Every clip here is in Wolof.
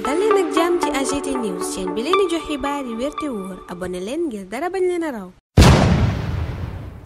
dal leen ak jàmm ci AGT News chaîne bi leen di jox xibaar yi wér te wóor abonné leen ngir dara bañ leen a raw.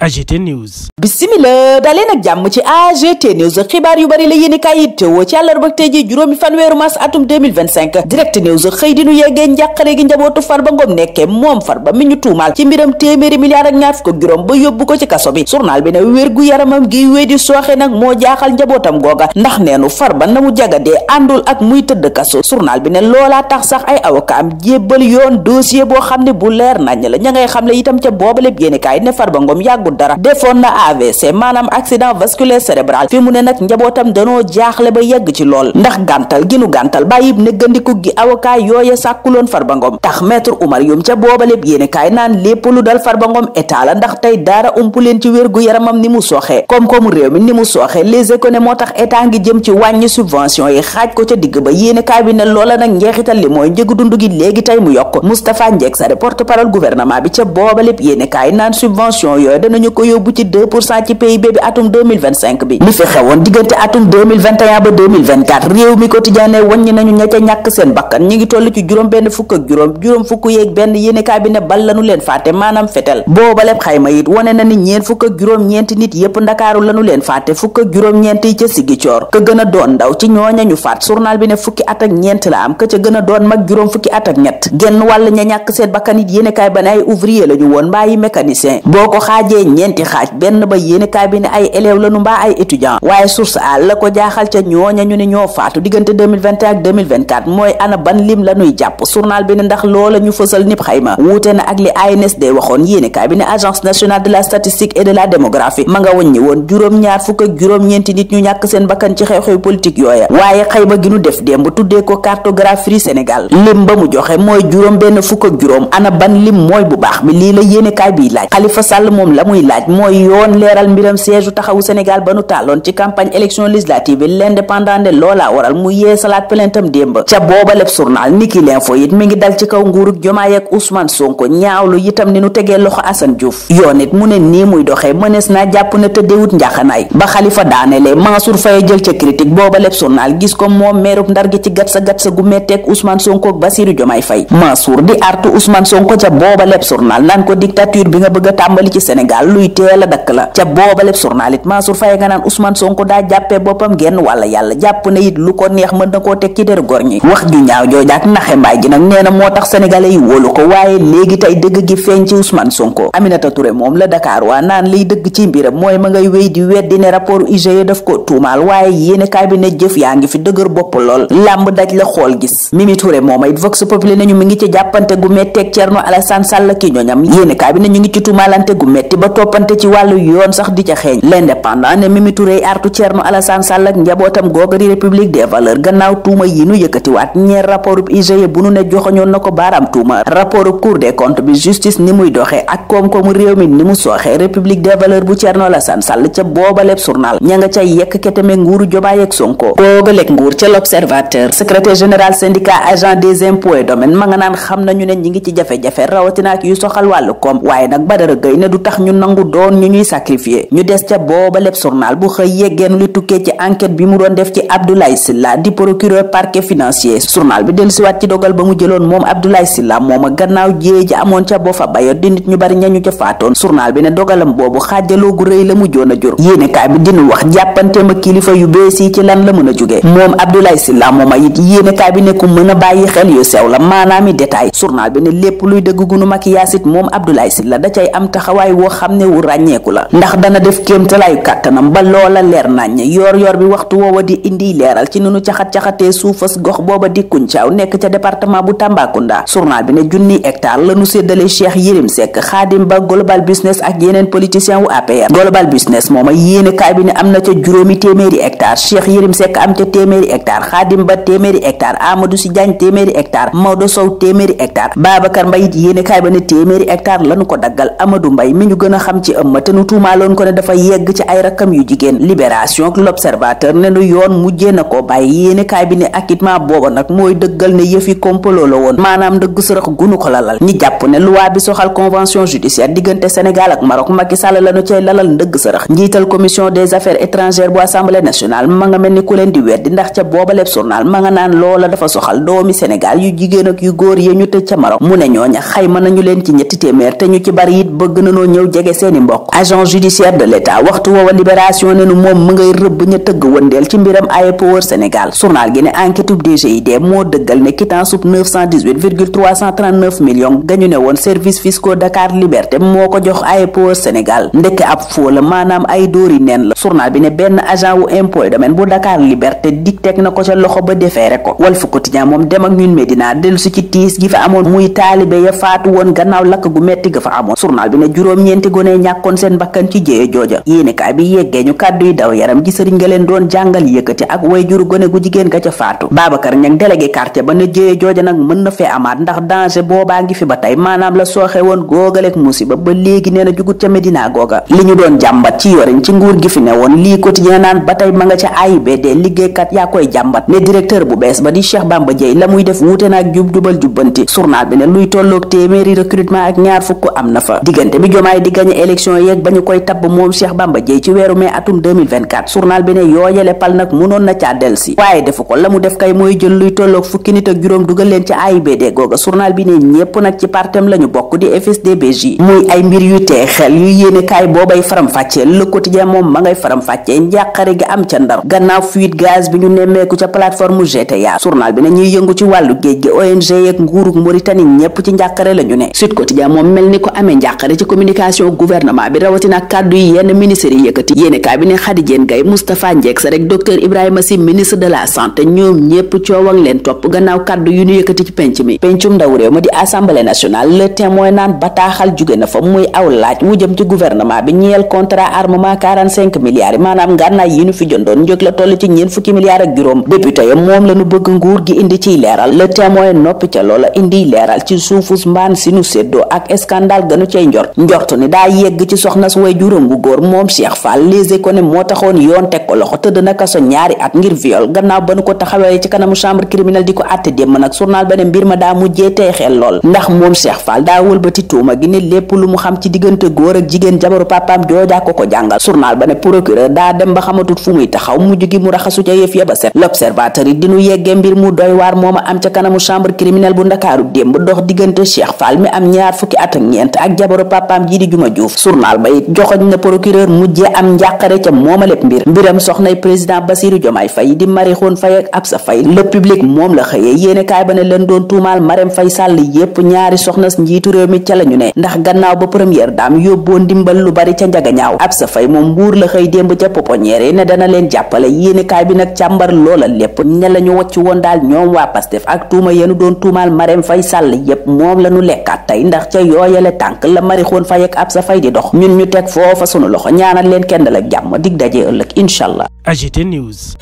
AGT News. Bismillah daleen ak jàmm ci AGT News xibaar yu bari la yéeni kaay yittewoo ci àllarba tey ji juróomi fanweeru mars atum 2025 Direct News xëy di nu yeggee njàqare gi njabootu Farba Ngom nekkee moom Farba mi ñu tuumaal ci mbiram téeméeri milliards ak ñaar fukk ak juróom ba yóbbu ko ci kaso bi. Journal bi ne wér gu yaramam gi wéy di sooxe nag moo jaaxal njabootam googa ndax neenu Farba na mu jagadee àndul ak muy tëdd kaso. Journal bi ne loolaa tax sax ay avocat am jébbal yoon dossier boo xam ne bu leer nañ la ña ngay xam le itam ca boobaleb yéeni kaay ne Farba Ngom yàggul dara defoon na AVC maanaam accident vasculaire cérébral fi mu ne nag njabootam danoo jaaxle ba yegg ci lool ndax gàntal gi nu gàntal bàyyib néggandiku gi avocat yooye sàkkuloon Farba Ngom tax maître Oumar Youm ca boobaleb yéenekaay naan lépp lu dal Farba Ngom état la ndax tey dara umpu leen ci wér gu yaramam ni mu sooxee koom-koomu réew mi ni mu sooxee Les Échos ne moo tax état ngi jëm ci wàññi subvention yi xaaj ko ca digg ba yéenekaay bi ne loola nag njeexital li mooy njëgu dund gi léegi tey mu yokk Moustapha Ndiek Sarr porte-parole gouvernement bi ca boobaleb yéenekaay naan subvention yooyu danañu ko yóbbu ci 2% ci PIB bi atum 2025 bi li fi xewoon diggante atum 2021 ba 2024 réew mi quotidien ne wàññi nañu ña ca ñàkk seen bakkan ñi ngi toll ci juróom benn fukk ak juróom fukk yeeg benn yéenekaay bi ne bal lanu leen faate maanaam fetel boobaleb xayma it wane na ni ñeent fukk ak juróom-ñeenti nit yépp ndakaaru lanu leen faate fukk ak juróom-ñeent yi ca Sigicoor ka gën a doon ndaw ci ñooña ñu faat journal bi ne fukki at ak ñeent la am ka ca gën a doon mag juróom fukki at ak ñett genn wàll ña ñàkk seen bakkan it yéenekaay ba ne ay ouvrier lañu woon mbaa yi mécanicien boo ko xaajee ñeenti xaaj benn ba yéenekaay bi ne ay élève lañu mbaa ay étudiant waaye source a la ko jaaxal ca ñooña ñu ne ñoo faatu diggante 2021 ak 2024 mooy ana ban lim la ñuy jàpp journal bi ne ndax loola ñu fësal nip xayma wuute na ak li ANSD waxoon yéenekaay bi ne agence nationale de la statistique et de la démographie ma nga wàññi woon juróom-ñaar fukk ak juróom-ñeenti nit ñu ñàkk seen bakkan ci xew-xew politique yooya waaye xayma gi nu def démb tuddee ko cartographie Sénégal lim ba mu joxe mooy juróom benn fukk ak juróom ana ban lim mooy bu baax bi lii la yéenekaay bi laaj Khalifa Sall moom la muy laaj mooy yoon leeral mbiram siège taxawu Sénégal ba nu taaloon ci campagne élection législative l'indépendant de loola waral mu yee salaat plaintam démb ca booba lépp journal Niki l'info it mi ngi dal ci kaw nguurug Diomaye ak Ousmane Sonko ñaawlu itam ni nu tegee loxo Assane Diouf yoon it mu ne nii muy doxee mënees naa jàpp ne tëddeewut njaxanaay ba Khalifa daanelee Mansour Faye jël ca critique booba lépp journal gis ko moom meerub Ndar gi ci gatsa gu metteeg Ousmane Sonko ak Bassirou Diomaye Faye Mansour di artu Ousmane Sonko ca booba lépp journal naan ko dictature bi nga bëgg a tàmbali ci Sénégal luy teel a dakk la ca booba lépp journal it Mansour Faye nga naan Ousmane Sonko daa jàppee boppam genn wala yàlla jàpp na it lu ko neex mën na koo teg ci der gor ñi wax ju ñaaw joojaak naxe mbaay gi nag nee na moo tax sénégalais yi wóolu ko waaye léegi tey dëgg gi feeñ ci Ousmane Sonko Aminata Touré moom la Dakar waa naan liy dëgg ci mbiram mooy ma ngay wéy di weddi ne rapport IGE daf ko tuumaal waaye yéenekaay bi ne jëf yaa ngi fi dëgër bopp lool làmb daj la xool gis Mimi Touré moom it Vox Populi nañu mi ngi ci jàppante gu metteeg Thierno Alassane Sall ki ñoñam yéenekaay bi ne ñu ngi ci tuumaalante gu metti ba toppante ci wàllu yoon sax di ca xeeñ l'indépendant ne Mimi Touré artu Thierno Alassane Sall ak njabootam googa di République des valeurs gannaaw tuuma yi nu yëkkatiwaat ñeer rapport IGE bu nu ne joxoñoon na ko baaraam tuuma rapport Cour des comptes bi justice ni muy doxee ak koom-koomu réew mi ni mu sooxee République des valeurs bu Thierno Alassane Sall ca boobaleb journal ña nga ca yekk ketame nguuru Diomaye ak Sonko koogalek nguur ca l'Observateur secrétaire général syndicat agent des impôts et domaines ma nga naan xam nañu ne ñi ngi ci jafe-jafe rawatina ak yu soxal wàllu koom waaye nag Badara Gueye ne du tax ñu nangu doon ñu ñuy sacrifier ñu des ca boobaleb journal bu xëy yeggeenu li tukkee ci enquête bi mu doon def ci Abdoulaye Sylla di procureur parquet financier journal bi dellusiwaat ci dogal ba mu jëloon moom Abdoulaye Sylla moom a gannaaw jiyee ji amoon ca Boffa Bayotte di nit ñu bari ñañu ca faatoon journal bi ne dogalam boobu xaajaloo gu rëy la mujjoon a jur yéenekaay bi dinu wax jàppante ma kilifa yu bees yi ci lan la mën a jóge moom Abdoulaye Sylla moom a it yéenekaay bi ne ku mën a bàyyi xel yu sew la maanaami détail journal bi ne lépp luy dëgg gunu mag yaasit moom Abdoulaye Sylla da cay am taxawaay woo xam ne wu ràññeeku la ndax dana def kéemtalaayu kàttanam ba loola leer nañ yor bi waxtu woowa di indi leeral ci nunu caxat-caxatee suufas gox booba di Kuncaaw nekk ca département bu Tambacounda journal bi ne junni hectare lañu séddale Cheikh Yérim Seck Khadim Ba Global Business ak yeneen politicien wu APR Global Business mooma yéenekaay bi ne am na ca juróomi téeméeri hectare Cheikh Yérim Seck am ca téeméeri hectare Khadim Ba téeméeri hectare Amadou Sy Diagne téeméeri hectare Maodo Sow téeméeri hectare Babacar Mbaye it yéenekaay ba ne téeméeri hectare lañu ko daggal Amadou Mbaye mi ñu gën a xam ci ëmma te nu tuumaaloon ko ne dafa yegg ci ay rakkam yu jigéen Libération ak l'Observateur ne nu yoon mujjee na ko bàyyi yéenekaay bi ne acquittement booba nag mooy dëggal ne yëfi complot la woon maanaam dëgg sërëx gunu ko lalal ñi jàpp ne loi bi soxal convention judiciaire diggante Sénégal ak Maroc Macky Sall lañu cay lalal ndëgg sërëx njiital commission des affaires étrangères bu Assemblée nationale national ma nga mel ni ku leen di weddi ndax ca boobaleb journal ma nga naan loola dafa soxal doomi Sénégal yu jigéen ak yu góor yee ñu tëj ca Maroc mu ne ñooña xayma nañu leen ci ñetti téeméer te ñu ci bari it bëgg nañoo ñëw jege seeni mbokk. agent judiciaire de l'état waxtu woowa libération ne nu moom mu ngay rëbb ña tëgg wëndeel ci mbiram Aepower Sénégal. journal gi ne enquête ub DGID moo dëggal ne quittance sub 918,339 millions gañu ne woon service fiscaux Dakar Liberté moo ko jox Aepower Sénégal ndekk ab foo la maanaam ay dóori neen la. journal bi ne benn agent wu impôt domaine bu Dakar Liberté dik teg na ko ca loxo ba defeere ko. Walf Quotidien moom dem ak ñun Medina dellu si ci tiis gi fa amoon muy taalibe ya faatu woon gannaaw lakk gu metti ga fa amoon. journal bi ne juróom-ñeenti gone ñàkkoon seen bakkan ci jéye jooja. yéenekaay bi yeggee ñu kàddu yi daw yaram gi sëriñ nga leen doon jàngal yëkkati ak way juru gone gu jigéen ga ca faatu. Babacar Niang délégué quartier ba ne jéye jooja nag mën na fee amaat ndax danger boobaa ngi fi ba tey maanaam la sooxe woon googaleeg musiba ba léegi nee na jugut ca Medina googa. li ñu doon jàmbat ci yoriñ ci nguur gi fi ne woon lii Quotidien naan ba tey ma nga ca AIBD liggéeykat yaa koy jàmbat ne directeur bu bees ba di Cheikh Bamba Dièye la muy def wuute na ak jubal jubbanti. journal bi ne luy tolloog téeméeri recrutement ak ñaar fukk am na fa. diggante bi Jomaay di gagné élection yeeg ba ñu koy tabb moom Cheikh Bamba Dièye ci weeru mai atum 2024 journal bi ne yooyale pal nag mënoon na caa delsi waaye defu ko la mu def kay mooy jël luy tolloog fukki nit ak juróom dugal leen ci AIBD googa. journal bi ne ñépp nag ci partem la ñu bokk di FSD/BJ muy ay mbir yu tee xel yu yéene kaay boobay faram-fàccee. Le Quotidien moom ma ngay faram-fàccee njàqare gi am ca Ndar gannaaw fuite gaz bi ñu nemmeeku ca plateforme GTA. journal bi ne ñuy yëngu ci wàllu géej gi ONG yeeg nguurug Mauritanie ñépp ci njàqare la ñu ne. Sud Quotidien moom mel ni ko amee njàqare ci communication gouvernement bi rawatina kàddu yi yenn ministres yi yëkkati. yéene kaay bi ne Khady Diène Gaye Moustapha Ndiaye rek docteur Ibrahima Sy ministre de la santé ñoom ñépp coowang leen topp gannaaw kàddu yu ñu yëkkati ci penc mi. pencum ndaw réew ma di assemblée nationale Le Témoin naan bataaxal jóge na fa muy aw laaj wu jëm ci gouvernement bi ñeel contrat armement 45 milliards yi maanaam ngànnaay yi ñu fi jëndoon njëg la toll ci ñeen fukki milliards ak juróom. député ya moom la ñu bëgg nguur gi indi ciy leeral. Le Témoin noppi ca loola indi leeral ci suufus mbaan si nu séddoo ak scandale gënu cay njortu ni daa yegg ci soxnas way juróom bu góor moom Cheikh Fall. Les Échos ne moo taxoon yoon teg ko loxo tëdd na kaso ñaari at ngir viol gannaaw ba nu ko taxawee ci kanamu chambre criminelle di ko àtte démb nag. journal ba ne mbir ma daa mujjee tey xel lool ndax moom Cheikh Fall daa wëlbati tuuma gi ne lépp lu mu xam ci diggante góor ak jigéen jabaru papaam joojaa ko jàngal. journal ba ne procureur daa dem ba xamatut fu muy taxaw mujj gi mu raxasu ca yëf ya ba set. L'Observateur yi dinu yeggee mbir mu doy waar mooma am ca kanamu chambre criminelle bu Ndakaaru démb dox diggante Cheikh Fall mi am ñaar fukki at ak ñeent ak jabaru papaam ji di Juma Diouf. journal ba it joxoñ na procureur mujjee am njàqare ca mooma lépp mbiram soxnay président Bassirou Diomaye Faye di Marie Khone Faye ak Absa Faye. Le Public moom la xëyee yéene kaay ba ne leen doon tuumaal Marème Faye Sall yépp ñaari soxnas njiitu réew mi ca la ñu ne ndax gannaaw ba première dame yóbboo ndimbal lu bari ca njagañaaw. Absa Faye moom Mbuur la xëy démb ca pouponnière ne dana leen jàppale. yéene kaay bi nag càmbar loola lépp ña la ñu wacc woon daal ñoom waa Pastef ak tuuma yenu doon tuumaal Marème Faye Sall yépp moom la ñu lekkaat tey ndax ca yooyale tànk la Marie Khone Faye ak Absa Faye di dox ñun ñu teg foofa sunu loxo ñaanal leen kenn la jàmm dig daje ëllëg inshallah. AGT News.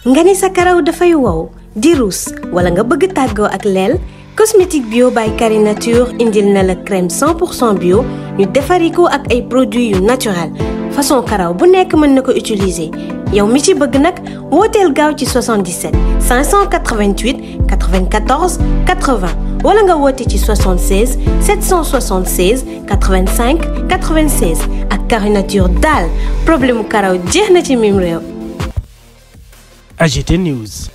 nga ni sa karaw dafay wow di ruus wala nga bëgg tàggoo ak leel cosmétique bio by Carré Nature indil na la crème 100% bio ñu defari ko ak ay produits yu naturel façon karaw bu nekk mën na ko utiliser yow mi ci bëgg nag wooteel gaaw ci 77 588 94 80 wala nga woote ci 76 776 85 96 ak Carré Nature daal problème mu karaw jeex na ci mim réew. AGT News.